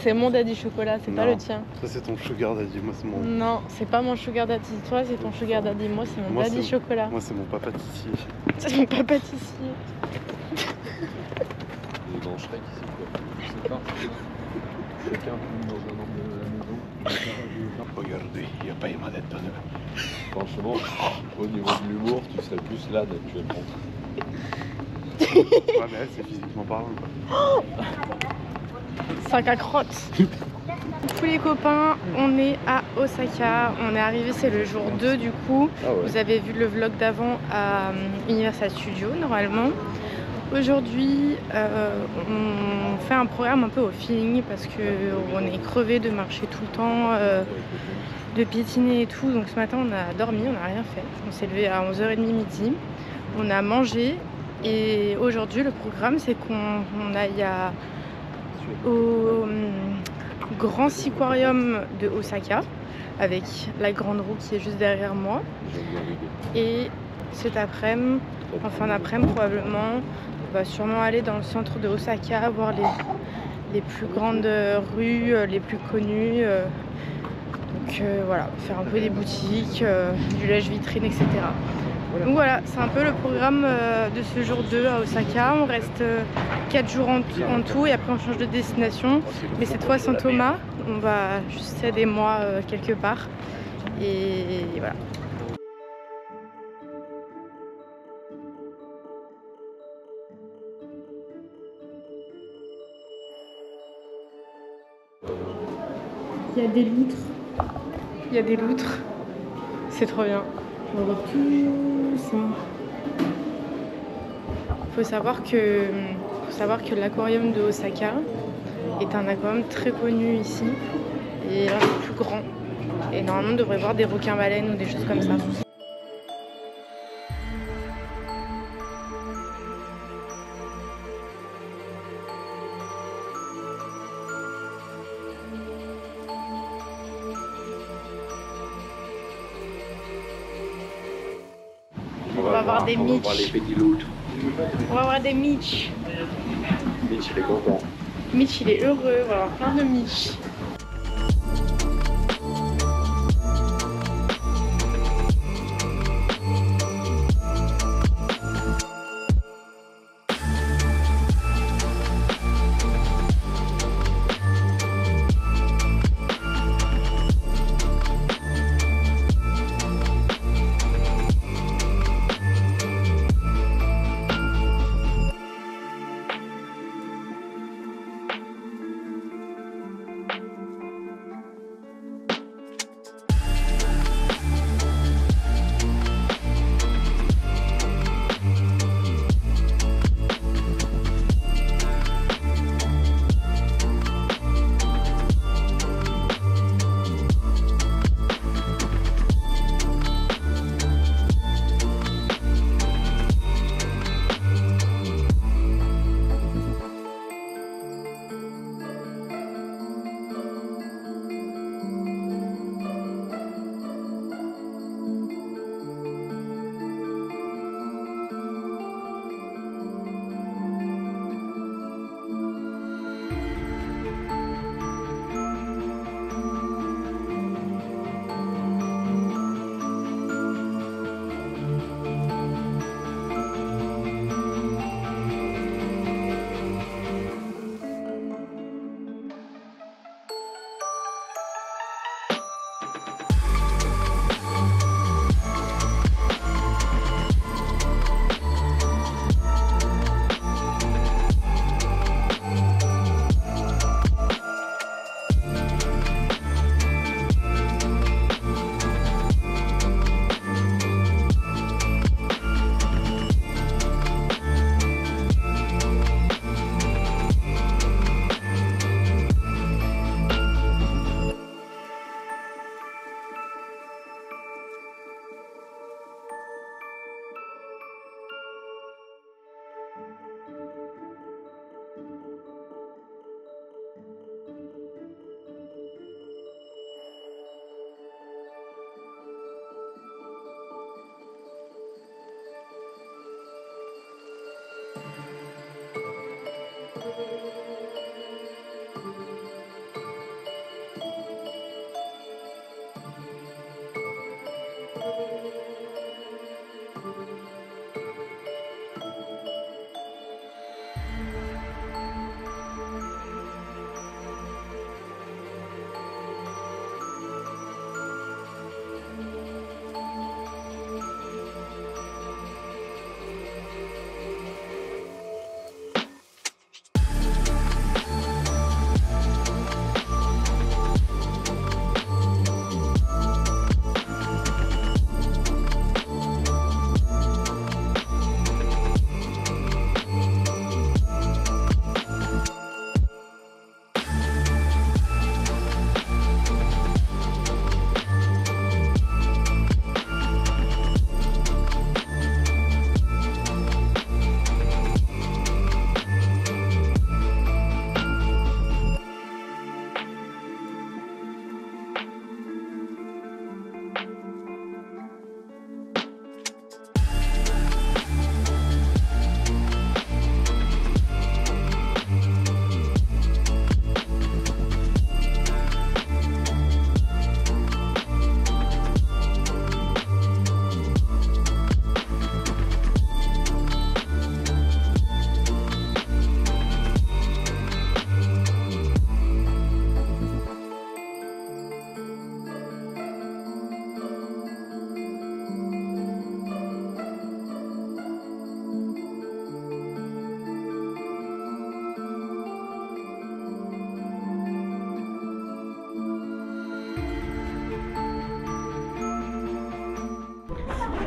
C'est mon daddy chocolat, c'est pas le tien. Ça c'est ton sugar daddy, moi c'est mon... Non, c'est pas mon sugar daddy. Toi c'est ton sugar daddy, moi c'est mon daddy chocolat. Moi c'est mon papa pâtissier. C'est mon papa pâtissier. Les grands Shrek ici quoi. Je sais pas. Chacun dans un angle de la maison. Regardez, il n'y a pas Emmanuel d'honneur. Franchement, au niveau de l'humour, tu serais plus là actuellement. Ouais mais elle c'est physiquement parlant quoi. 5 à crotte. Tous les copains, on est à Osaka. On est arrivé, c'est le jour 2 du coup. Ah ouais. Vous avez vu le vlog d'avant à Universal Studios normalement. Aujourd'hui, on fait un programme un peu au feeling parce qu'on est crevé de marcher tout le temps, de piétiner et tout. Donc ce matin, on a dormi, on n'a rien fait. On s'est levé à 11h30 midi. On a mangé et aujourd'hui, le programme, c'est qu'on aille au Grand Seaquarium de Osaka avec la grande roue qui est juste derrière moi. Et cet après-midi, en fin d'après-midi probablement, on va sûrement aller dans le centre de Osaka, voir les plus grandes rues, les plus connues. Donc voilà, faire un peu des boutiques, du lèche-vitrine, etc. Donc voilà, c'est un peu le programme de ce jour 2 à Osaka. On reste 4 jours en tout et après on change de destination. Mais cette fois sans Thomas, on va juste aider moi quelque part. Et voilà. Il y a des loutres. Il y a des loutres. C'est trop bien. On va voir tout ça. Faut savoir que l'aquarium de Osaka est un aquarium très connu ici et l'un des plus grands. Et normalement on devrait voir des requins-baleines ou des choses comme ça. On va voir des Mitch. On va voir les petits loutres. On va voir des Mitch. Mitch, il est content. Mitch, il est heureux. On va voir plein de Mitch.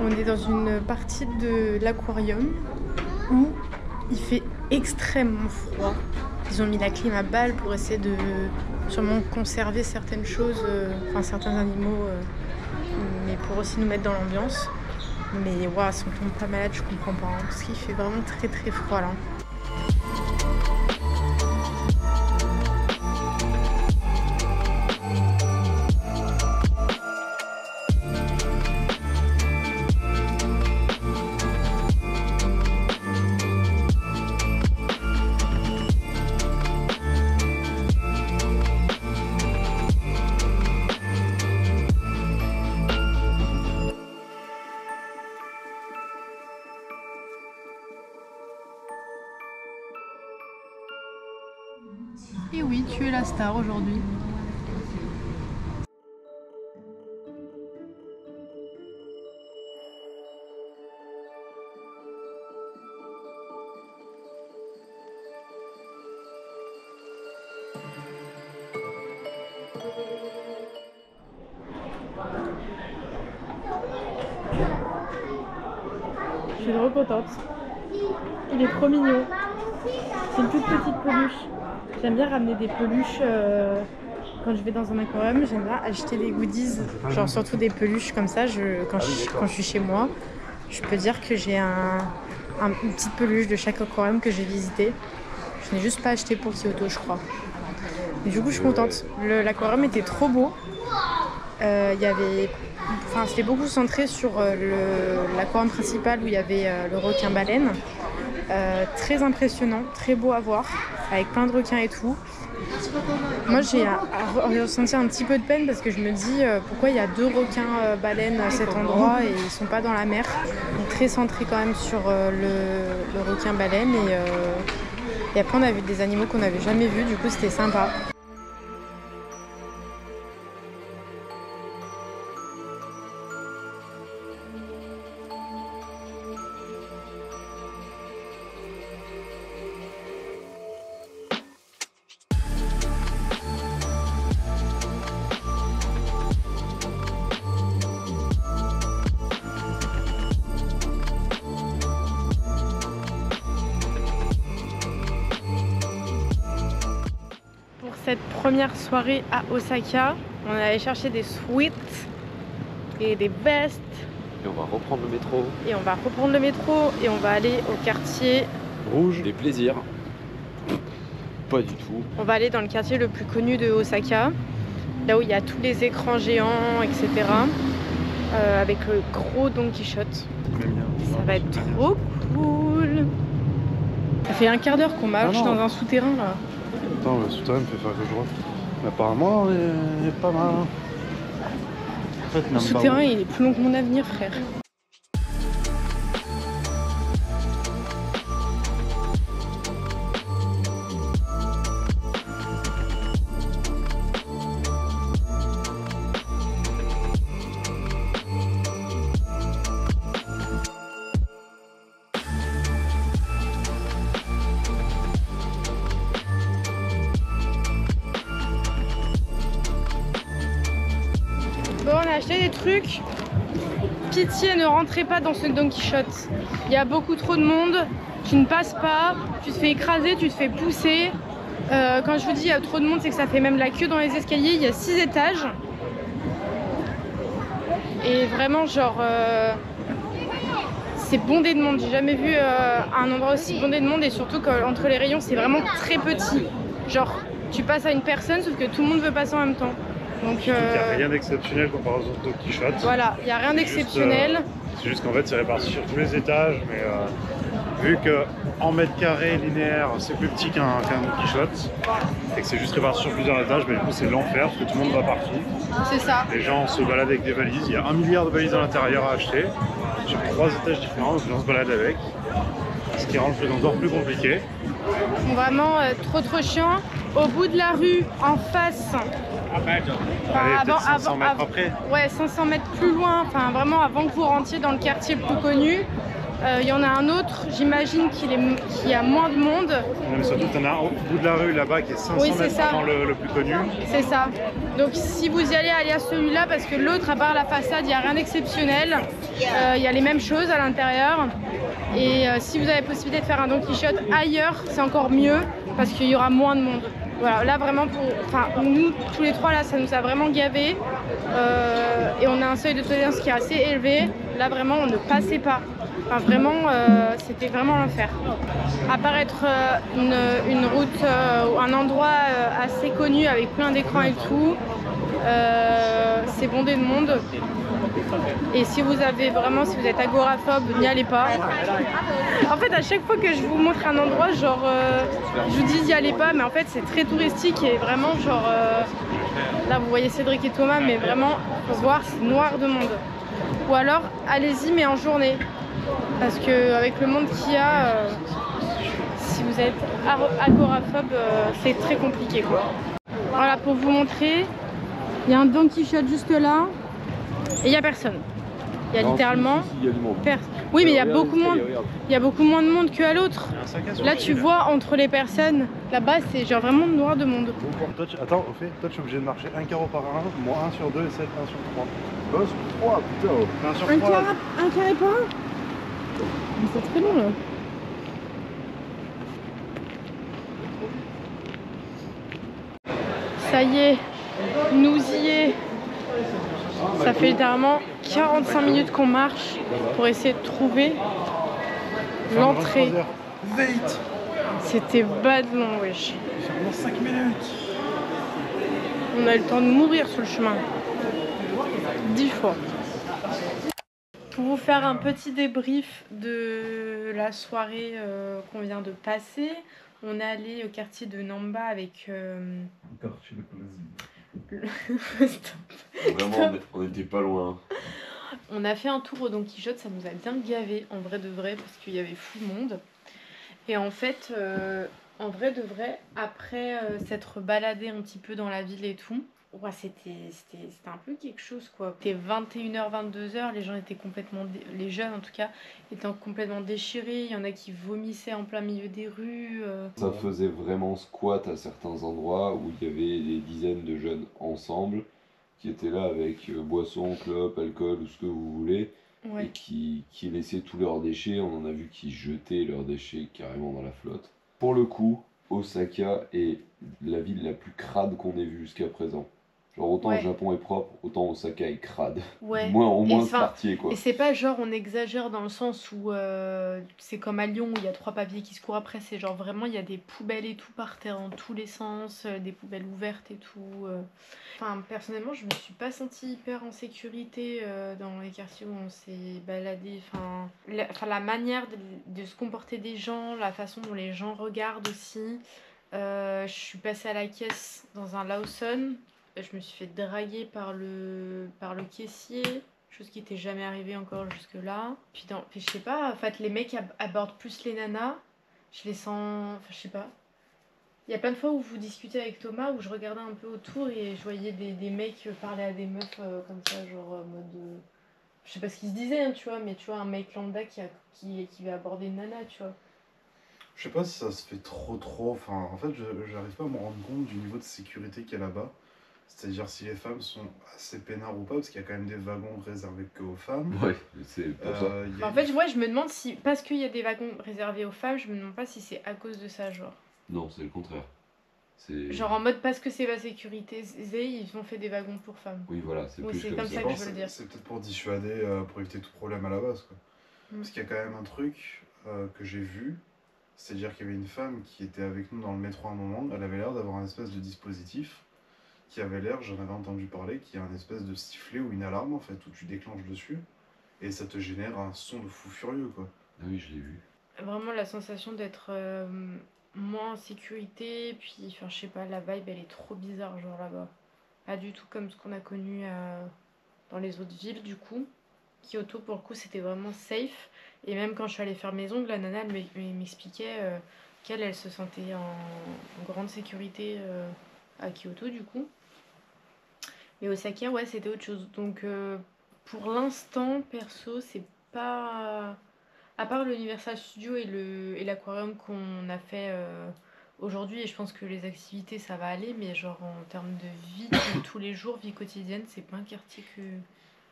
On est dans une partie de l'aquarium où il fait extrêmement froid. Ils ont mis la clim à balle pour essayer de sûrement conserver certaines choses, enfin certains animaux, mais pour aussi nous mettre dans l'ambiance. Mais waouh, si on tombe pas malade, je comprends pas, hein, parce qu'il fait vraiment très très froid là. Et oui, tu es la star aujourd'hui. Je suis trop contente. Il est trop mignon. C'est une toute petite peluche. J'aime bien ramener des peluches quand je vais dans un aquarium. J'aime bien acheter des goodies, genre surtout des peluches comme ça. Quand je suis chez moi, je peux dire que j'ai une petite peluche de chaque aquarium que j'ai visité. Je n'ai juste pas acheté pour Kyoto, je crois. Mais du coup, je suis contente. L'aquarium était trop beau. C'était beaucoup centré sur l'aquarium principal où il y avait le requin-baleine. Très impressionnant, très beau à voir, avec plein de requins et tout. Moi j'ai ressenti un petit peu de peine parce que je me dis pourquoi il y a 2 requins baleines à cet endroit et ils sont pas dans la mer. Donc très centré quand même sur le requin baleine et après on a vu des animaux qu'on n'avait jamais vus, du coup c'était sympa. Cette première soirée à Osaka, on est allé chercher des sweats et des vestes. Et on va reprendre le métro. Et on va reprendre le métro et on va aller au quartier rouge. Des plaisirs. Pas du tout. On va aller dans le quartier le plus connu de Osaka, là où il y a tous les écrans géants, etc. Avec le gros Don Quichotte. Ça va être trop cool. Ça fait un quart d'heure qu'on marche dans un souterrain là. Attends, le souterrain me fait faire gauche droite. Mais apparemment, on est pas mal. En fait, le souterrain, il est plus long que mon avenir, frère. Bon, on a acheté des trucs. Pitié, ne rentrez pas dans ce Don Quichotte. Il y a beaucoup trop de monde. Tu ne passes pas. Tu te fais écraser, tu te fais pousser. Quand je vous dis il y a trop de monde, c'est que ça fait même la queue dans les escaliers. Il y a 6 étages. Et vraiment, genre, c'est bondé de monde. J'ai jamais vu un endroit aussi bondé de monde. Et surtout qu'entre les rayons, c'est vraiment très petit. Genre, tu passes à une personne, sauf que tout le monde veut passer en même temps. Donc, il n'y a rien d'exceptionnel comparé aux autres Don Quichotte. Voilà, il n'y a rien d'exceptionnel. C'est juste qu'en fait, c'est réparti sur tous les étages. Mais vu qu'en mètre carré linéaire, c'est plus petit qu'un Don Quichotte, et que c'est juste réparti sur plusieurs étages, mais du coup, c'est l'enfer parce que tout le monde va partout. C'est ça. Les gens se baladent avec des valises. Il y a 1 milliard de valises à l'intérieur à acheter, sur 3 étages différents, donc les gens se baladent avec. Ce qui rend le truc encore plus compliqué. Vraiment trop chiant. Au bout de la rue, en face. Allez, 500 mètres après. Ouais, 500 mètres plus loin. Enfin, vraiment avant que vous rentriez dans le quartier le plus connu. Il y en a un autre, j'imagine qu'il y a moins de monde. Non, mais surtout, t'en as un au bout de la rue là-bas qui est 500 Oui, c'est mètres ça. avant le plus connu. C'est ça. Donc si vous y allez à celui-là, parce que l'autre, à part la façade, il n'y a rien d'exceptionnel. Il y a les mêmes choses à l'intérieur. Et si vous avez la possibilité de faire un Don Quichotte ailleurs, c'est encore mieux, parce qu'il y aura moins de monde. Voilà, là vraiment, nous tous les trois, là, ça nous a vraiment gavé. Et on a un seuil de tolérance qui est assez élevé. Là vraiment, on ne passait pas. Enfin, vraiment, c'était vraiment l'enfer. À part être une route ou un endroit assez connu avec plein d'écrans et tout, c'est bondé de monde. Et si vous êtes agoraphobe, n'y allez pas. En fait, à chaque fois que je vous montre un endroit, genre, je vous dis n'y allez pas, mais en fait, c'est très touristique et vraiment, genre, là, vous voyez Cédric et Thomas, mais vraiment, faut voir, c'est noir de monde. Ou alors, allez-y, mais en journée. Parce que avec le monde qu'il y a, si vous êtes agoraphobe, c'est très compliqué, quoi. Voilà, pour vous montrer, il y a un Don Quichotte juste là. Et il n'y a personne. Il y a littéralement personne. Oui, mais il y a beaucoup moins. Il y a beaucoup moins de monde qu'à l'autre. Là, tu vois entre les personnes. Là-bas, c'est genre vraiment noir de monde. Toi, attends, au fait, toi, tu es obligé de marcher un carreau par un, moi 1 sur 2 et 7, 1 sur 3. Oh, sur 3, putain. 1 sur 3. Un carré par un. Mais c'est très long là. Ça y est, nous y est. Ça fait littéralement 45 minutes qu'on marche pour essayer de trouver l'entrée. Vite. C'était bad long, wesh. Seulement 5 minutes. On a eu le temps de mourir sur le chemin. 10 fois. Pour vous faire un petit débrief de la soirée qu'on vient de passer, on est allé au quartier de Namba avec... Quartier de plaisir. Stop. Vraiment, on était pas loin. On a fait un tour au Don Quichotte, ça nous a bien gavé, en vrai de vrai, parce qu'il y avait fou de monde. Et en fait, en vrai de vrai, après s'être baladé un petit peu dans la ville et tout, ouais, c'était un peu quelque chose, quoi. C'était 21h, 22h, les gens étaient complètement, les jeunes en tout cas, étaient complètement déchirés. Il y en a qui vomissaient en plein milieu des rues. Ça faisait vraiment squat à certains endroits où il y avait des dizaines de jeunes ensemble qui étaient là avec boissons, clopes, alcool ou ce que vous voulez, Ouais. et qui laissaient tous leurs déchets. On en a vu qui jetaient leurs déchets carrément dans la flotte. Pour le coup, Osaka est la ville la plus crade qu'on ait vue jusqu'à présent. Genre autant Ouais. le Japon est propre, autant Osaka est crade. Ouais. Au moins Et ce quartier, quoi. Et c'est pas genre on exagère dans le sens où c'est comme à Lyon où il y a 3 papiers qui se courent après, c'est genre vraiment il y a des poubelles et tout par terre dans tous les sens, des poubelles ouvertes et tout. Enfin personnellement je me suis pas sentie hyper en sécurité dans les quartiers où on s'est baladé. Enfin la manière de se comporter des gens, la façon dont les gens regardent aussi. Je suis passée à la caisse dans un Lawson. Je me suis fait draguer par le caissier, chose qui n'était jamais arrivée encore jusque-là. Puis je sais pas, en fait, les mecs abordent plus les nanas. Je les sens, enfin, je sais pas. Il y a plein de fois où vous discutez avec Thomas, où je regardais un peu autour et je voyais des mecs parler à des meufs comme ça, genre en mode. Je sais pas ce qu'ils se disaient, hein, tu vois, mais tu vois, un mec lambda qui va aborder une nana, tu vois. Je sais pas si ça se fait trop. Enfin, en fait, j'arrive pas à me rendre compte du niveau de sécurité qu'il y a là-bas. C'est-à-dire si les femmes sont assez peinards ou pas, parce qu'il y a quand même des wagons réservés que aux femmes. Ouais, c'est pour ça. En fait, moi, je me demande si, parce qu'il y a des wagons réservés aux femmes, je me demande pas si c'est à cause de ça, genre. Non, c'est le contraire. Genre en mode parce que c'est pas sécurité, ils ont fait des wagons pour femmes. Oui, voilà, c'est Oui, plus c'est comme comme ça. ça que je veux le dire. C'est peut-être pour dissuader, pour éviter tout problème à la base, quoi. Parce qu'il y a quand même un truc que j'ai vu, c'est-à-dire qu'il y avait une femme qui était avec nous dans le métro à un moment, elle avait l'air d'avoir un espèce de dispositif qui avait l'air, j'en avais entendu parler, qui a un espèce de sifflet ou une alarme en fait, où tu déclenches dessus, et ça te génère un son de fou furieux, quoi. Ah oui, je l'ai vu. Vraiment la sensation d'être moins en sécurité, puis enfin je sais pas, la vibe elle est trop bizarre genre là-bas. Pas du tout comme ce qu'on a connu dans les autres villes du coup. Kyoto pour le coup c'était vraiment safe, et même quand je suis allée faire mes ongles, la nana elle m'expliquait qu'elle elle se sentait en grande sécurité à Kyoto du coup. Mais Osaka, ouais, c'était autre chose. Donc, pour l'instant, perso, c'est pas... À part l'Universal Studio et l'aquarium qu'on a fait aujourd'hui, et je pense que les activités ça va aller, mais genre en termes de vie de tous les jours, vie quotidienne, c'est pas un quartier que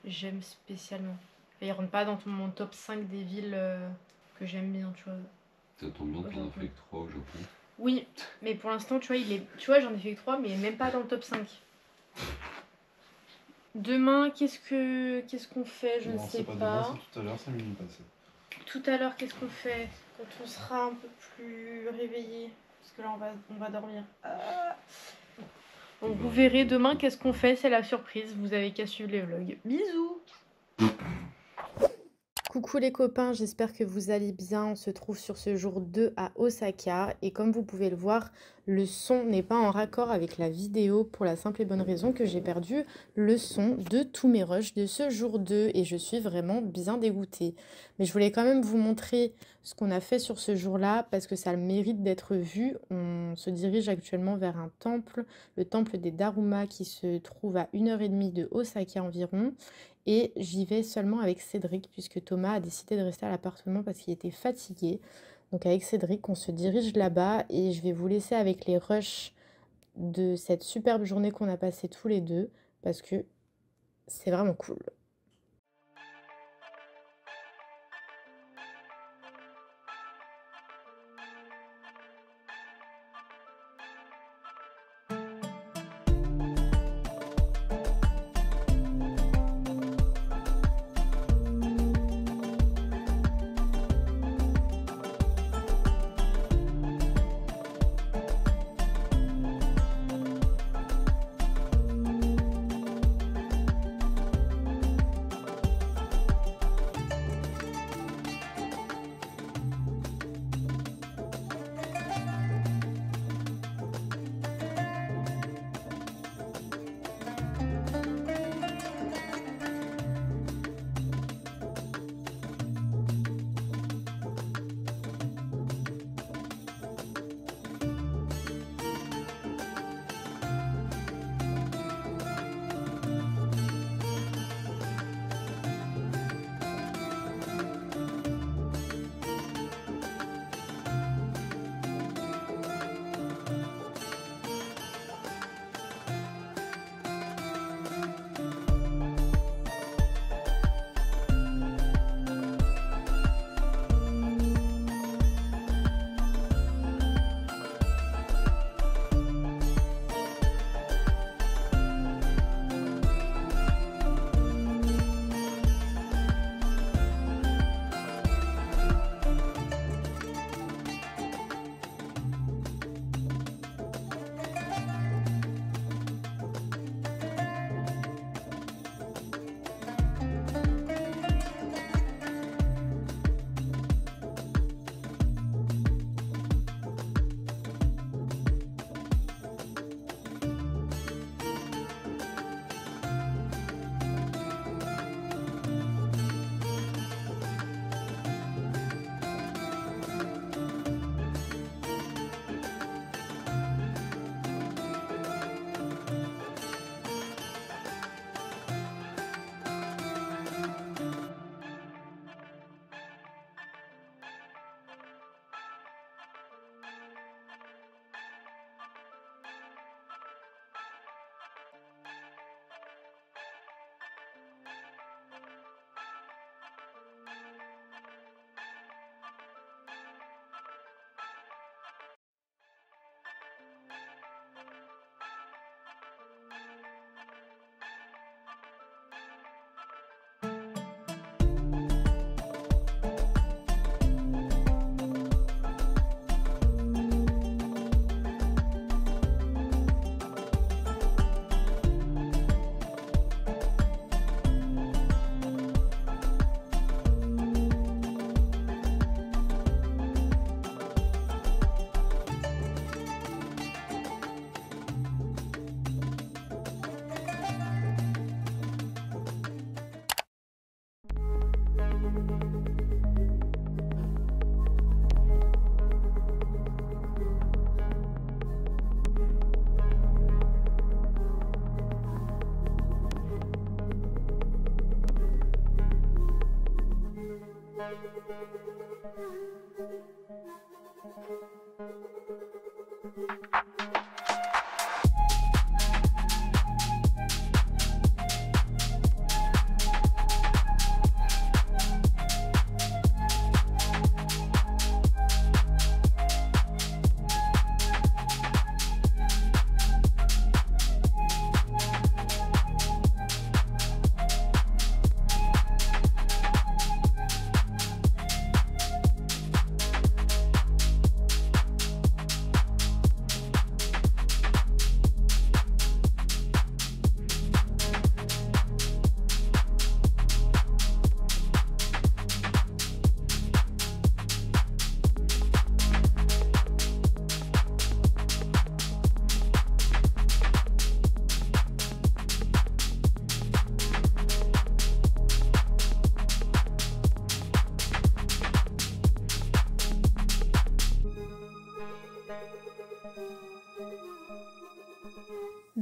j'aime spécialement. Et il rentre pas dans mon top 5 des villes que j'aime bien, tu vois. Ça tombe bien, t'en as fait que 3 au Japon. Oui, mais pour l'instant, tu vois, tu vois, j'en ai fait que 3, mais même pas dans le top 5. Demain, qu'est-ce qu'on fait? Je ne sais pas. Demain, c'est tout à l'heure, c'est minuit passé. Tout à l'heure, qu'est-ce qu'on fait? Quand on sera un peu plus réveillé. Parce que là, on va dormir. Donc, vous verrez demain qu'est-ce qu'on fait. C'est la surprise. Vous avez qu'à suivre les vlogs. Bisous! Coucou les copains, j'espère que vous allez bien. On se trouve sur ce jour 2 à Osaka et comme vous pouvez le voir, le son n'est pas en raccord avec la vidéo pour la simple et bonne raison que j'ai perdu le son de tous mes rushs de ce jour 2 et je suis vraiment bien dégoûtée. Mais je voulais quand même vous montrer ce qu'on a fait sur ce jour-là parce que ça a le mérite d'être vu. On se dirige actuellement vers un temple, le temple des Daruma qui se trouve à 1h30 de Osaka environ. Et j'y vais seulement avec Cédric, puisque Thomas a décidé de rester à l'appartement parce qu'il était fatigué. Donc avec Cédric, on se dirige là-bas et je vais vous laisser avec les rushs de cette superbe journée qu'on a passée tous les deux, parce que c'est vraiment cool.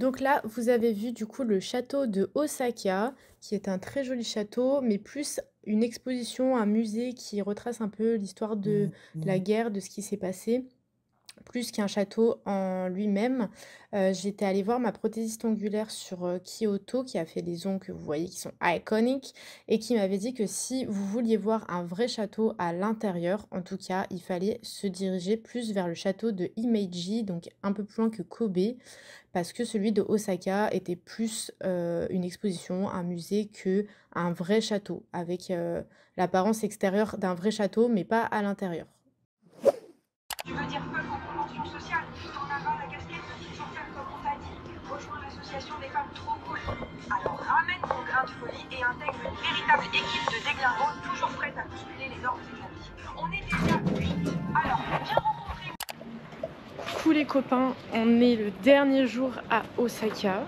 Donc là, vous avez vu du coup le château de Osaka, qui est un très joli château, mais plus une exposition, un musée qui retrace un peu l'histoire de la guerre, de ce qui s'est passé, plus qu'un château en lui-même. J'étais allée voir ma prothésiste ongulaire sur Kyoto, qui a fait des ongles que vous voyez qui sont iconiques, et qui m'avait dit que si vous vouliez voir un vrai château à l'intérieur, en tout cas, il fallait se diriger plus vers le château de Himeji, donc un peu plus loin que Kobe, parce que celui de Osaka était plus une exposition, un musée, que un vrai château, avec l'apparence extérieure d'un vrai château, mais pas à l'intérieur. Tu veux dire quoi pour convention sociale? T'en as ras la casquette? Sans faire comme on t'a dit. Rejoins l'association des femmes trop cool. Alors ramène ton grain de folie et intègre une véritable équipe de déglingos toujours prête à bousculer les normes établies. On est déjà 8. Alors, viens rencontrer. Coucou les copains, on est le dernier jour à Osaka.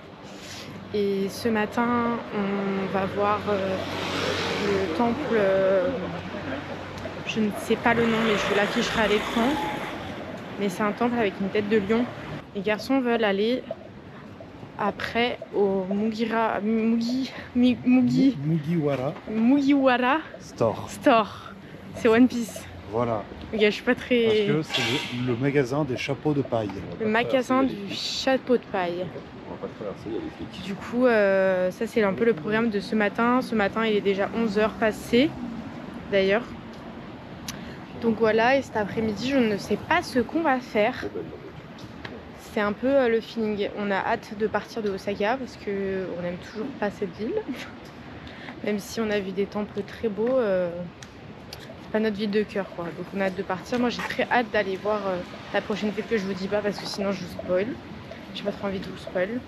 Et ce matin, on va voir le temple, je ne sais pas le nom, mais je vous l'afficherai à l'écran. Mais c'est un temple avec une tête de lion. Les garçons veulent aller après au Mugiwara Store. C'est One Piece. Voilà. Ok, je suis pas très... Parce que c'est le magasin des chapeaux de paille. Le magasin du chapeau de paille. On va pas traverser, il y a des flics. Du coup, ça c'est un peu le programme de ce matin. Ce matin, il est déjà 11h passé, d'ailleurs. Donc voilà, et cet après-midi, je ne sais pas ce qu'on va faire. C'est un peu le feeling. On a hâte de partir de Osaka parce qu'on n'aime toujours pas cette ville. Même si on a vu des temples très beaux, c'est pas notre ville de cœur, quoi. Donc on a hâte de partir. Moi, j'ai très hâte d'aller voir la prochaine ville que je vous dis pas parce que sinon je vous spoil. J'ai pas trop envie de vous spoil.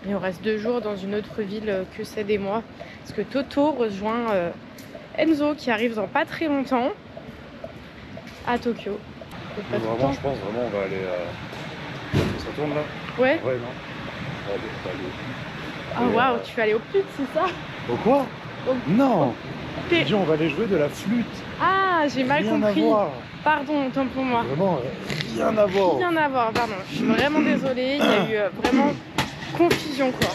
Mais on reste 2 jours dans une autre ville que c'est des mois. Parce que Toto rejoint Enzo qui arrive dans pas très longtemps à Tokyo. Mais vraiment, je pense vraiment on va aller. Ça tourne là? Ouais. Ouais, non. Ah waouh, tu vas aller au pute, c'est ça? Au quoi? Non. T'es- Dis, on va aller jouer de la flûte. Ah, j'ai mal Rien à compris. voir. Pardon, autant pour moi. Vraiment, rien à voir. Rien à voir, pardon. Je suis vraiment désolée. Il y a eu vraiment confusion, quoi.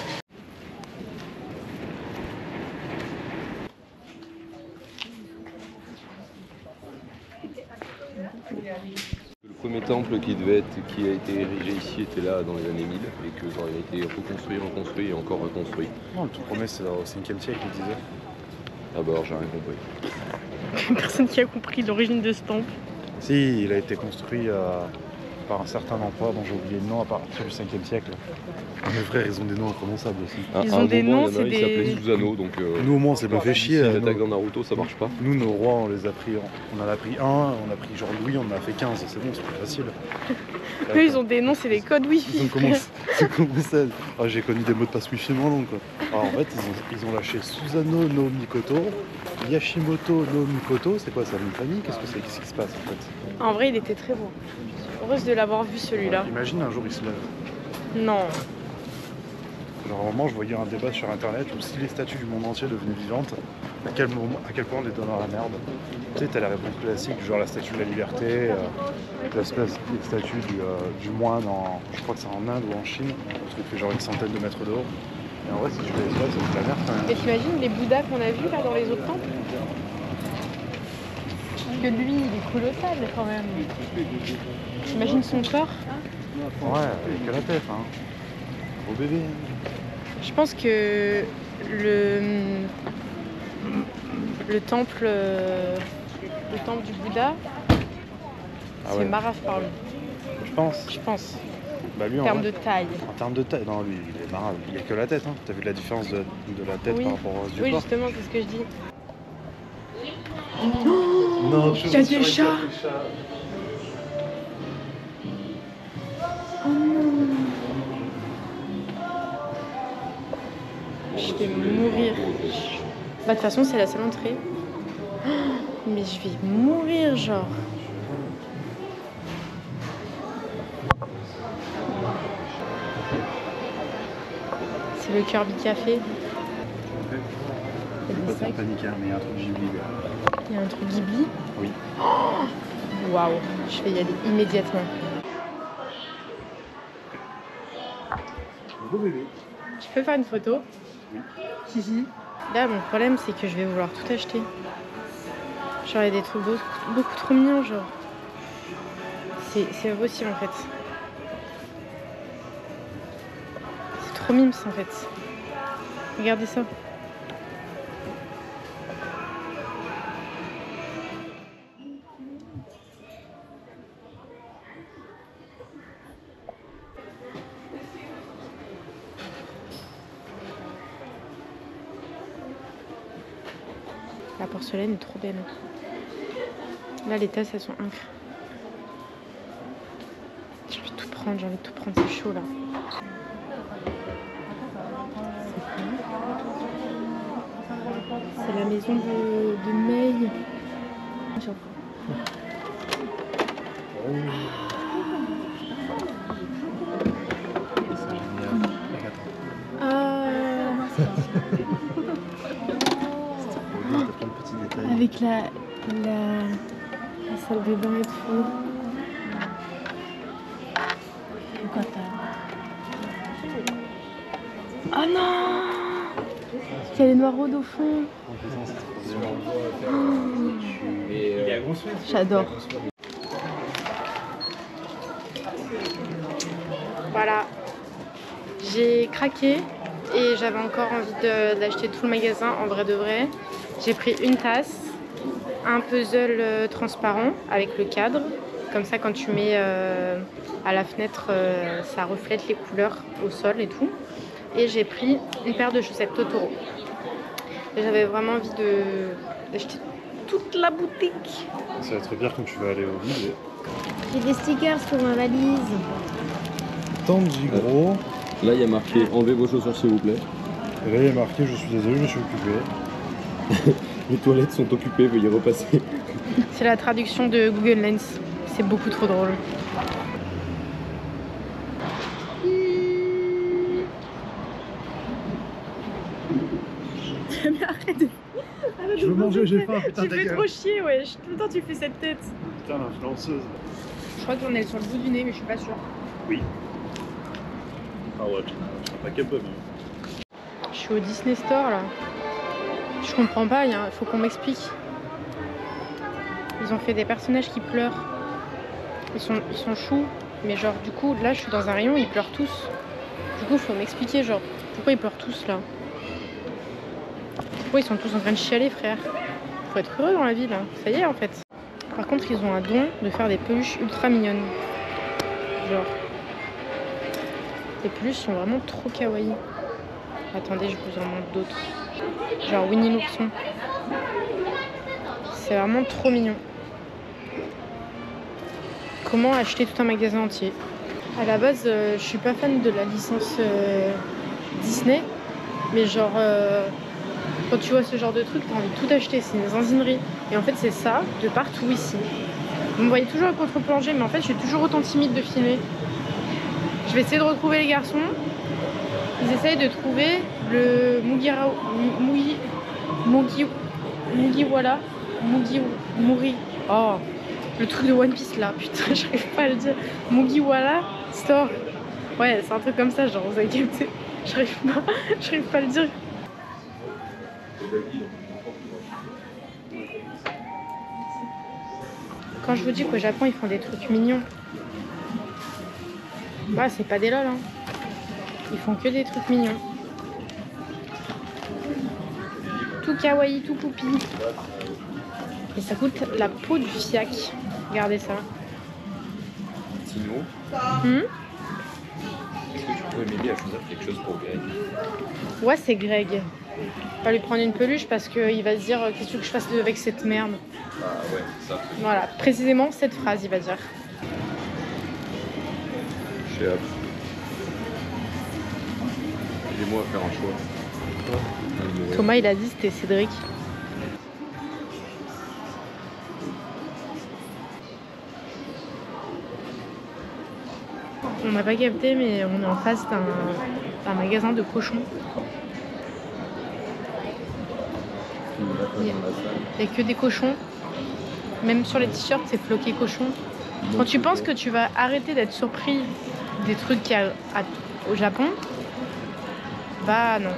Le premier temple qui a été érigé ici était là dans les années 1000 et que genre, il a été reconstruit et encore reconstruit. Non, le tout premier, c'est au 5e siècle, il disait. Ah bah alors j'ai rien compris. Personne qui a compris l'origine de ce temple. Si, il a été construit par un certain empereur dont j'ai oublié le nom à partir du 5e siècle. Mes frères, ils ont des noms imprononçables aussi. Ils ont des noms, c'est Il s'appelait des... Susanoo, donc Nous, au moins, on s'est pas fait chier. si l'attaque dans Naruto, ça marche pas. Nous, nos rois, on les a pris. On en a pris un, on a pris genre Louis, on en a fait 15. C'est bon, c'est plus facile. Eux, ils ont des noms, c'est des codes Wi-Fi. Ils ont commencé. Ah, j'ai connu des mots de passe Wi-Fi moins longs, quoi. Alors, en fait, ils ont lâché Susanoo no Mikoto, Yashimoto no Mikoto. C'est quoi ça, une famille? Qu'est-ce qui se passe en fait? En vrai, il était très beau. Heureuse de l'avoir vu, celui-là. Imagine un jour il se lève. Non. Genre, à un moment, je voyais un débat sur internet où si les statues du monde entier devenaient vivantes, à quel point on les donne dans la merde. Tu sais, t'as la réponse classique, genre la statue de la liberté, la statue du moine, je crois que c'est en Inde ou en Chine, un truc fait genre une centaine de mètres de haut. Et en vrai, si tu fais ça, c'est de la merde quand même. Et t'imagines les Bouddhas qu'on a vus là dans les autres temples? Que lui, il est colossal quand même. T'imagines son corps? Ouais, avec que la tête, hein. Gros bébé. Je pense que le temple du Bouddha, Ah c'est ouais. Maraf par lui. Je pense. Je pense. Bah lui, En en termes vrai, de taille. en termes de taille, non, lui, il est marrant. Il a que la tête, hein. T'as vu la différence de la tête Oui. par rapport au reste du Oui, corps? justement, c'est ce que je dis. Non, Il y a des chats. Je vais mourir. Bah, de toute façon, c'est la seule entrée. Mais je vais mourir, genre. C'est le Kirby Café. Il y a des sacs. paniquer, mais il y a un truc Ghibli, là. Il y a un truc Ghibli. Oui. Waouh, je vais y aller immédiatement. beau bébé. Je peux faire une photo? Oui. Si. Là, mon problème, c'est que je vais vouloir tout acheter. Genre, il y a des trucs beaucoup trop mignons, genre. C'est impossible, en fait. C'est trop mimes, en fait. Regardez ça. La porcelaine est trop belle. Là, les tasses, elles sont incroyables. J'ai envie de tout prendre, c'est chaud là. C'est la maison de May. C'est génial. Ah, T'as plein de petits détails. avec la salle de bain et tout. Pourquoi t'as... Oh non! Il y a les noirs au fond. J'adore. Voilà. J'ai craqué et j'avais encore envie d'acheter tout le magasin en vrai de vrai. J'ai pris une tasse, un puzzle transparent avec le cadre. Comme ça, quand tu mets à la fenêtre, ça reflète les couleurs au sol et tout. Et j'ai pris une paire de chaussettes Totoro. Et j'avais vraiment envie d'acheter toute la boutique. Ça va être pire quand tu vas aller au musée. J'ai des stickers pour ma valise. Tandy gros. Là, il y a marqué enlevez vos chaussures s'il vous plaît. Et là, il y a marqué je suis désolé, je suis occupé. Les toilettes sont occupées, veuillez repasser. C'est la traduction de Google Lens. C'est beaucoup trop drôle. Mais arrête. Je veux manger, j'ai faim, putain, Tu ta fais gueule. trop chier, ouais. Tout le temps, tu fais cette tête. Putain, l'influenceuse. Je crois qu'on est sur le bout du nez, mais je suis pas sûre. Oui. Ah ouais, tu seras pas capable. Je suis au Disney Store là. Je comprends pas, il faut qu'on m'explique. Ils ont fait des personnages qui pleurent. Ils sont choux, mais genre du coup là je suis dans un rayon, ils pleurent tous. Du coup faut m'expliquer genre pourquoi ils pleurent tous là. Pourquoi ils sont tous en train de chialer frère. Faut être heureux dans la vie là, ça y est en fait. Par contre ils ont un don de faire des peluches ultra mignonnes. Genre les peluches sont vraiment trop kawaii. Attendez, je vous en montre d'autres. Genre Winnie l'ourson. C'est vraiment trop mignon. Comment acheter tout un magasin entier? À la base, je suis pas fan de la licence Disney. Mais genre, quand tu vois ce genre de truc, t'as envie de tout acheter. C'est une zinzinerie. Et en fait, c'est ça de partout ici. Vous me voyez toujours à contre-plongée, mais en fait, je suis toujours autant timide de filmer. Je vais essayer de retrouver les garçons. Ils essayent de trouver le Muri. Oh, le truc de One Piece là, putain, j'arrive pas à le dire. Mugiwara Store. Ouais, c'est un truc comme ça, genre, vous avez capté. J'arrive pas à le dire. Quand je vous dis qu'au Japon, ils font des trucs mignons. Ouais, c'est pas des lol, hein. Ils font que des trucs mignons. Tout kawaii, tout poupi. Et ça coûte la peau du fiac. Regardez ça. Sinon, est-ce que tu pourrais m'aider à choisir quelque chose pour Greg? Ouais, c'est Greg. On va lui prendre une peluche parce qu'il va se dire qu'est-ce que tu veux que je fasse avec cette merde. Ah ouais, ça. Voilà, précisément cette phrase, il va dire. J'ai hâte. Aidez-moi à faire un choix. Thomas, il a dit c'était Cédric. On n'a pas capté, mais on est en face d'un magasin de cochons. Il n'y a que des cochons. Même sur les t-shirts, c'est floqué cochon. Quand tu penses que tu vas arrêter d'être surpris des trucs qu'il y a au Japon, pas, non.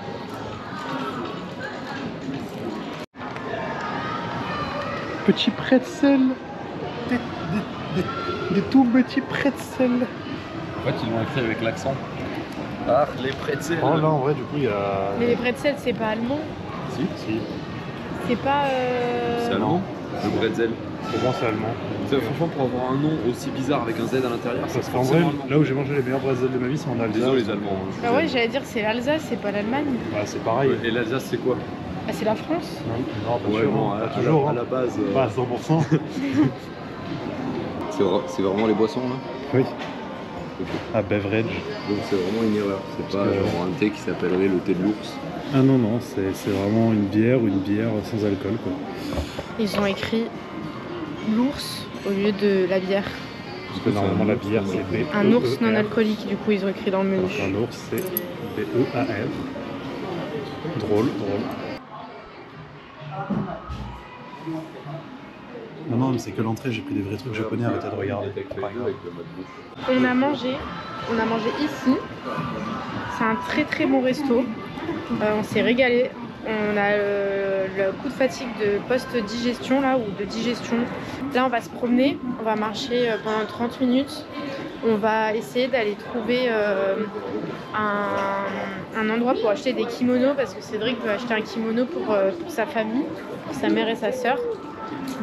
Petit pretzel. Des tout petits pretzels. En fait, ils l'ont écrit avec l'accent. Ah, les pretzels. Oh là, en vrai, du coup, il y a. Mais les pretzels, c'est pas allemand. Si, Si, C'est pas. c'est allemand. Le bretzel. pour moi, c'est allemand. Franchement, pour avoir un nom aussi bizarre avec un Z à l'intérieur, Parce qu'en vrai, là où j'ai mangé les meilleurs pretzels de ma vie, c'est en Alsace. Désolé les Allemands. Hein, Bah ouais, j'allais dire c'est l'Alsace, c'est pas l'Allemagne. Bah, c'est pareil. Et l'Alsace, c'est quoi? Ah, c'est la France. Non, pas Ouais, sûr, bon, hein, à, pas toujours. à la base. Pas à 100%. C'est vraiment les boissons là? Oui. À beverage. Donc c'est vraiment une erreur. C'est pas genre un thé qui s'appellerait le thé de l'ours. Ah non, non, c'est vraiment une bière ou une bière sans alcool, quoi. Ils ont écrit l'ours au lieu de la bière. Parce que normalement, la bière, c'est B-E-E-R. Un ours non alcoolique, du coup, ils ont écrit dans le menu. Donc, un ours, c'est B-E-A-R. Drôle, drôle. Non, non, mais c'est que l'entrée, j'ai pris des vrais trucs japonais, arrêtez de regarder. On a mangé ici. C'est un très très bon resto. On s'est régalé. On a le coup de fatigue de post-digestion là, ou de digestion. Là, on va se promener, on va marcher pendant 30 minutes. On va essayer d'aller trouver un endroit pour acheter des kimonos parce que Cédric veut acheter un kimono pour sa famille, pour sa mère et sa sœur.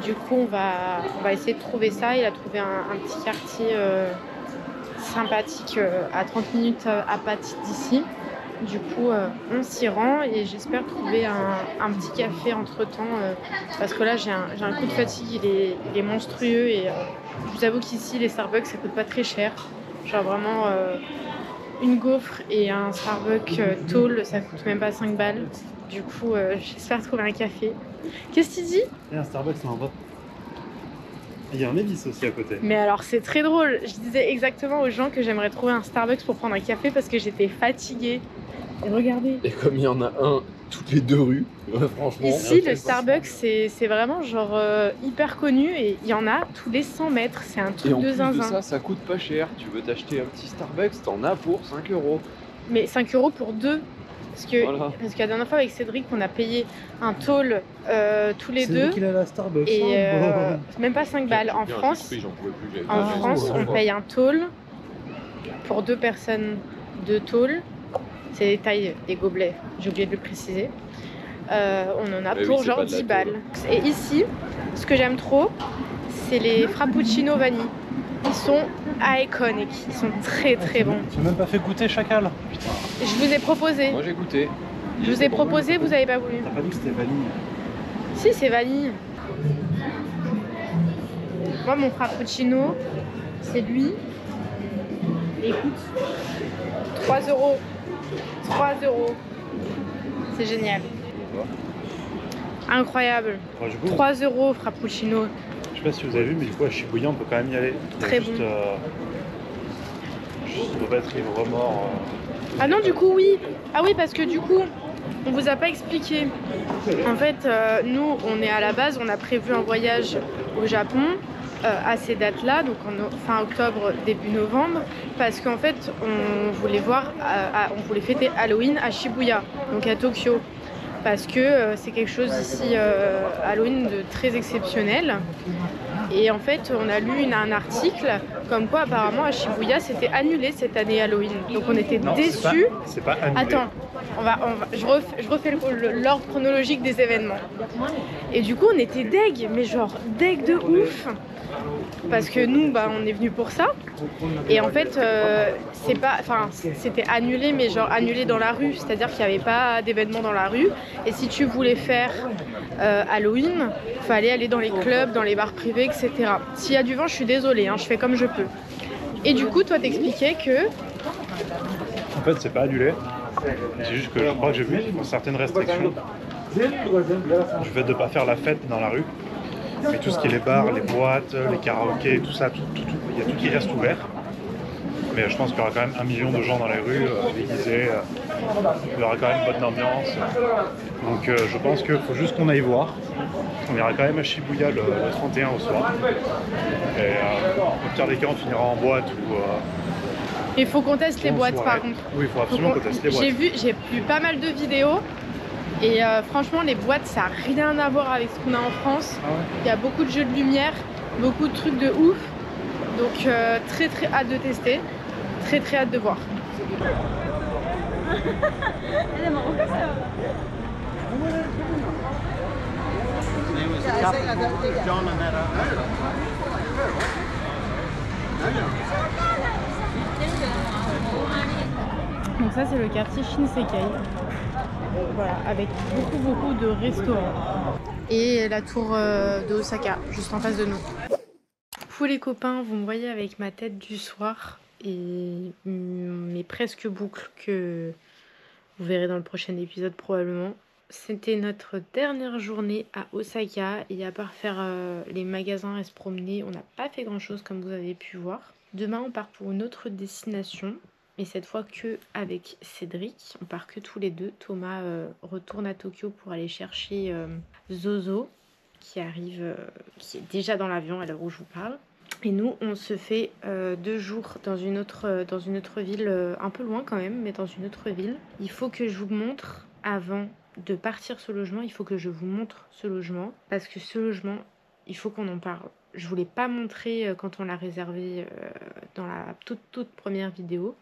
Du coup, on va essayer de trouver ça. Il a trouvé un petit quartier sympathique à 30 minutes à Paty d'ici. Du coup, on s'y rend et j'espère trouver un petit café entre temps parce que là, j'ai un coup de fatigue, il est monstrueux et je vous avoue qu'ici, les Starbucks, ça coûte pas très cher. Genre vraiment une gaufre et un Starbucks tall, ça coûte même pas 5 balles. Du coup, j'espère trouver un café. Qu'est-ce que tu dis? Il y a un Starbucks là en bas. Il y a un Levi's aussi à côté. Mais alors c'est très drôle, je disais exactement aux gens que j'aimerais trouver un Starbucks pour prendre un café parce que j'étais fatiguée. Et regardez. Et comme il y en a un toutes les 2 rues, franchement. Ici le Starbucks c'est vraiment genre hyper connu et il y en a tous les 100 mètres, c'est un Et truc en de plus de zinzin. ça, ça coûte pas cher. Tu veux t'acheter un petit Starbucks, t'en as pour 5 €. Mais 5 € pour deux. Parce que la dernière fois avec Cédric on a payé un tall tous les deux. qu'il a la Starbucks. Et même pas 5 balles. En France, on paye un tall pour 2 personnes de tall. C'est les tailles des gobelets, j'ai oublié de le préciser. On en a pour genre 10 balles. Et ici, ce que j'aime trop, c'est les frappuccinos vanille. Ils sont iconiques, ils sont très très bons. Tu m'as même pas fait goûter chacal. Je vous ai proposé. Moi j'ai goûté. Je vous ai proposé, vous avez pas voulu. T'as pas dit que c'était vanille. Si, c'est vanille. Moi, mon frappuccino, c'est lui. Et écoute, 3 €. 3 €. C'est génial. Incroyable. Ouais, du coup, 3 € frappuccino. je sais pas si vous avez vu, mais du coup à Shibuya on peut quand même y aller. Très juste, bon. Juste ne pas être ivre mort. Ah non, du coup, oui. Ah oui, parce que du coup, on vous a pas expliqué. En fait, nous, on est à la base, on a prévu un voyage au Japon à ces dates-là, donc fin octobre, début novembre, parce qu'en fait, on voulait on voulait fêter Halloween à Shibuya, donc à Tokyo. Parce que c'est quelque chose ici, Halloween, de très exceptionnel. Et en fait, on a lu un article comme quoi apparemment à Shibuya c'était annulé cette année Halloween. Donc on était déçus. C'est pas annulé. Attends, je refais l'ordre chronologique des événements. Et du coup, on était deg, mais genre deg de ouf. Parce que nous, on est venus pour ça. Et en fait, c'était annulé, mais genre annulé dans la rue. C'est-à-dire qu'il n'y avait pas d'événement dans la rue. Et si tu voulais faire Halloween, il fallait aller dans les clubs, dans les bars privés, etc. S'il y a du vent, je suis désolée, hein, je fais comme je peux. Et du coup, toi, t'expliquais que... En fait, c'est pas annulé. C'est juste que je crois que j'ai vu qu'ils font certaines restrictions du fait de ne pas faire la fête dans la rue. Mais tout ce qui est les bars, les boîtes, les karaokés, tout ça, il y a tout qui reste ouvert. Mais je pense qu'il y aura quand même 1 million de gens dans les rues, déguisés. Il y aura quand même une bonne ambiance. Donc je pense qu'il faut juste qu'on aille voir. On ira quand même à Shibuya le 31 au soir. Et au pire des cas, on finira en boîte Il faut qu'on teste les boîtes par contre. Oui, il faut absolument qu'on teste les boîtes. J'ai vu pas mal de vidéos et franchement les boîtes ça n'a rien à voir avec ce qu'on a en France. Ah ouais. Il y a beaucoup de jeux de lumière, beaucoup de trucs de ouf. Donc très hâte de tester, très hâte de voir. Donc ça c'est le quartier Shinsekai. Voilà, avec beaucoup de restaurants. Et la tour de Osaka, juste en face de nous. Vous les copains, vous me voyez avec ma tête du soir et mes presque boucles que vous verrez dans le prochain épisode probablement. C'était notre dernière journée à Osaka et à part faire les magasins et se promener, on n'a pas fait grand chose comme vous avez pu voir. Demain on part pour une autre destination, mais cette fois que avec Cédric. On part que tous les deux. Thomas retourne à Tokyo pour aller chercher Zozo qui arrive, qui est déjà dans l'avion à l'heure où je vous parle. Et nous, on se fait 2 jours dans une autre ville, un peu loin quand même, mais dans une autre ville. Il faut que je vous montre, avant de partir ce logement, il faut que je vous montre ce logement. Parce que ce logement, il faut qu'on en parle. Je ne vous l'ai pas montré quand on l'a réservé dans la toute première vidéo.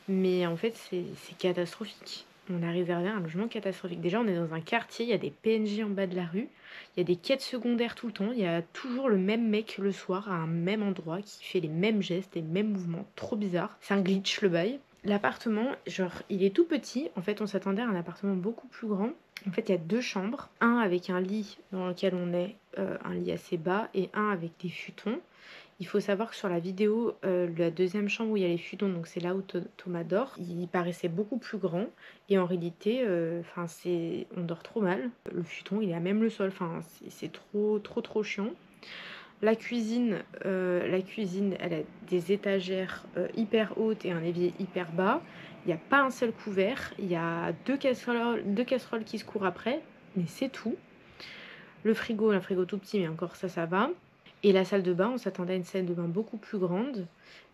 Mais en fait, c'est catastrophique. On a réservé un logement catastrophique. Déjà, on est dans un quartier, il y a des PNJ en bas de la rue. Il y a des quêtes secondaires tout le temps. Il y a toujours le même mec le soir à un même endroit qui fait les mêmes gestes, les mêmes mouvements. Trop bizarre. C'est un glitch le bail. L'appartement, genre, il est tout petit. En fait, on s'attendait à un appartement beaucoup plus grand. En fait, il y a 2 chambres. Un avec un lit dans lequel on est, un lit assez bas, et un avec des futons. Il faut savoir que sur la vidéo, la deuxième chambre où il y a les futons, donc c'est là où Thomas dort, il paraissait beaucoup plus grand. Et en réalité, on dort trop mal. Le futon, il est à même le sol. C'est trop chiant. La cuisine, elle a des étagères hyper hautes et un évier hyper bas. Il n'y a pas un seul couvert. Il y a deux casseroles qui se courent après, mais c'est tout. Le frigo, un frigo tout petit, mais encore ça va. Et la salle de bain, on s'attendait à une salle de bain beaucoup plus grande,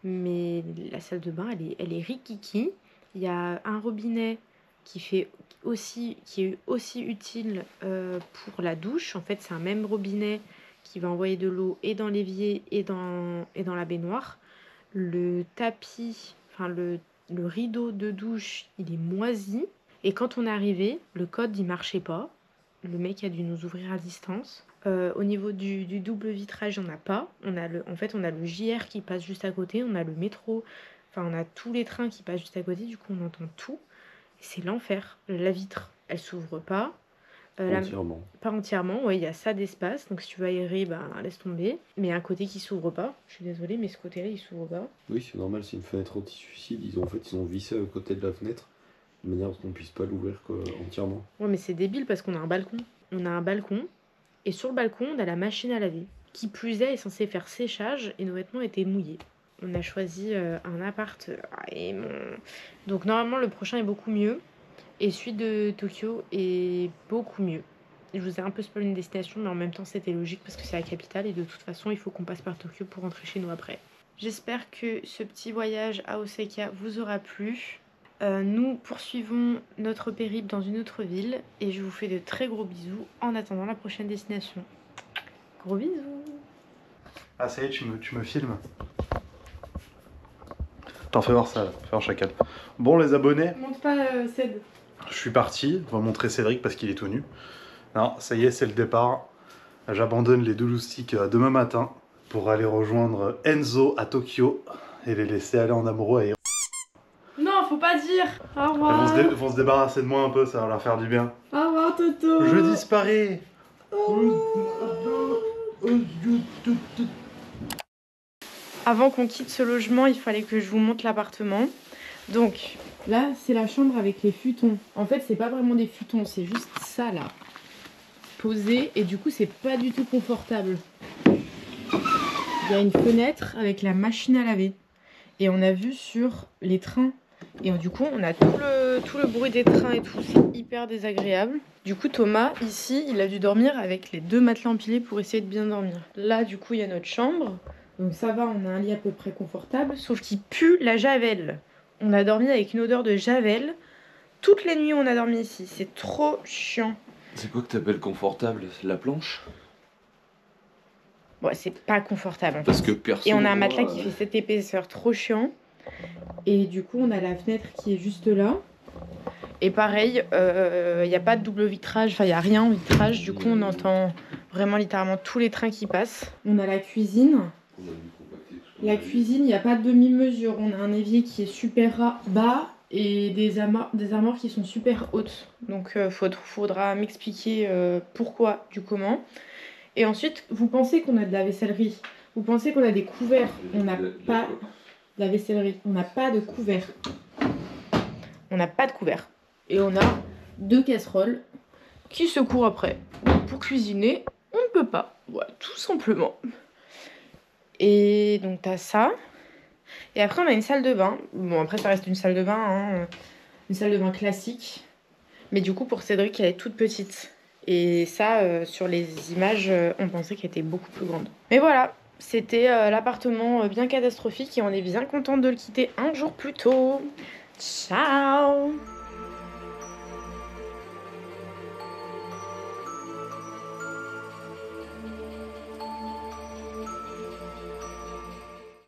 mais la salle de bain, elle est rikiki. Il y a un robinet qui est aussi utile pour la douche. En fait, c'est un même robinet qui va envoyer de l'eau et dans l'évier et dans la baignoire. Le tapis, le rideau de douche, il est moisi. Et quand on est arrivé, le code, il marchait pas. Le mec a dû nous ouvrir à distance. Au niveau du double vitrage, on n'a pas. On a le JR qui passe juste à côté. On a le métro. On a tous les trains qui passent juste à côté. Du coup, on entend tout. C'est l'enfer. La vitre, elle s'ouvre pas. Entièrement. Pas entièrement. Ouais, il y a ça d'espace. Donc, si tu veux aérer, laisse tomber. Mais il y a un côté qui s'ouvre pas. Je suis désolée, mais ce côté-là, il s'ouvre pas. Oui, c'est normal. C'est une fenêtre anti-suicide. Ils ont vissé à côté de la fenêtre de manière à ce qu'on puisse pas l'ouvrir entièrement. Ouais, mais c'est débile parce qu'on a un balcon. On a un balcon. Et sur le balcon, on a la machine à laver. Qui plus est censée faire séchage et nos vêtements étaient mouillés. On a choisi un appart. Donc normalement, le prochain est beaucoup mieux. Et celui de Tokyo est beaucoup mieux. Je vous ai un peu spoilé une destination, mais en même temps, c'était logique parce que c'est la capitale. Et de toute façon, il faut qu'on passe par Tokyo pour rentrer chez nous après. J'espère que ce petit voyage à Osaka vous aura plu. Nous poursuivons notre périple dans une autre ville et je vous fais de très gros bisous en attendant la prochaine destination. Gros bisous. Ah ça y est, tu me filmes. Attends, fais voir ça, fais voir chacal. Bon les abonnés, Monte pas Ced. je suis parti, on va montrer Cédric parce qu'il est tout nu. Non, ça y est, c'est le départ. J'abandonne les Douloustiques demain matin pour aller rejoindre Enzo à Tokyo et les laisser aller en amoureux à Non, faut pas dire. Au Ils revoir. vont se débarrasser de moi un peu, ça va leur faire du bien. Au revoir Toto. Je disparais. Avant qu'on quitte ce logement, il fallait que je vous montre l'appartement. Donc là, c'est la chambre avec les futons. En fait, c'est pas vraiment des futons, c'est juste ça là. Posé et du coup, c'est pas du tout confortable. Il y a une fenêtre avec la machine à laver. Et on a vu sur les trains. Et du coup, on a tout le bruit des trains et tout. C'est hyper désagréable. Du coup, Thomas, ici, il a dû dormir avec les 2 matelas empilés pour essayer de bien dormir. Là, du coup, il y a notre chambre. Donc ça va, on a un lit à peu près confortable, sauf qu'il pue la javel. On a dormi avec une odeur de javel. Toutes les nuits, on a dormi ici. C'est trop chiant. C'est quoi que t'appelles confortable? La planche? Bon, c'est pas confortable. Parce que perso. Et on a un moi, matelas qui fait cette épaisseur, trop chiant. Et du coup, on a la fenêtre qui est juste là. Et pareil, il n'y a pas de double vitrage, enfin, il n'y a rien en vitrage. Du coup, on entend vraiment littéralement tous les trains qui passent. On a la cuisine. on a dû compacter tout La cuisine, il n'y a pas de demi-mesure. On a un évier qui est super bas et des armoires qui sont super hautes. Donc, faudra m'expliquer pourquoi, du comment. Et ensuite, vous pensez qu'on a de la vaissellerie. Vous pensez qu'on a des couverts. On n'a pas de la vaissellerie. On n'a pas de couverts. On n'a pas de couverts. Et on a 2 casseroles qui se courent après. Donc, pour cuisiner, on ne peut pas. Voilà, tout simplement. Et donc, t'as ça. Et après, on a une salle de bain. Bon, après, ça reste une salle de bain. Hein. Une salle de bain classique. Mais du coup, pour Cédric, elle est toute petite. Et ça, sur les images, on pensait qu'elle était beaucoup plus grande. Mais voilà, c'était l'appartement bien catastrophique et on est bien content de le quitter un jour plus tôt. Ciao!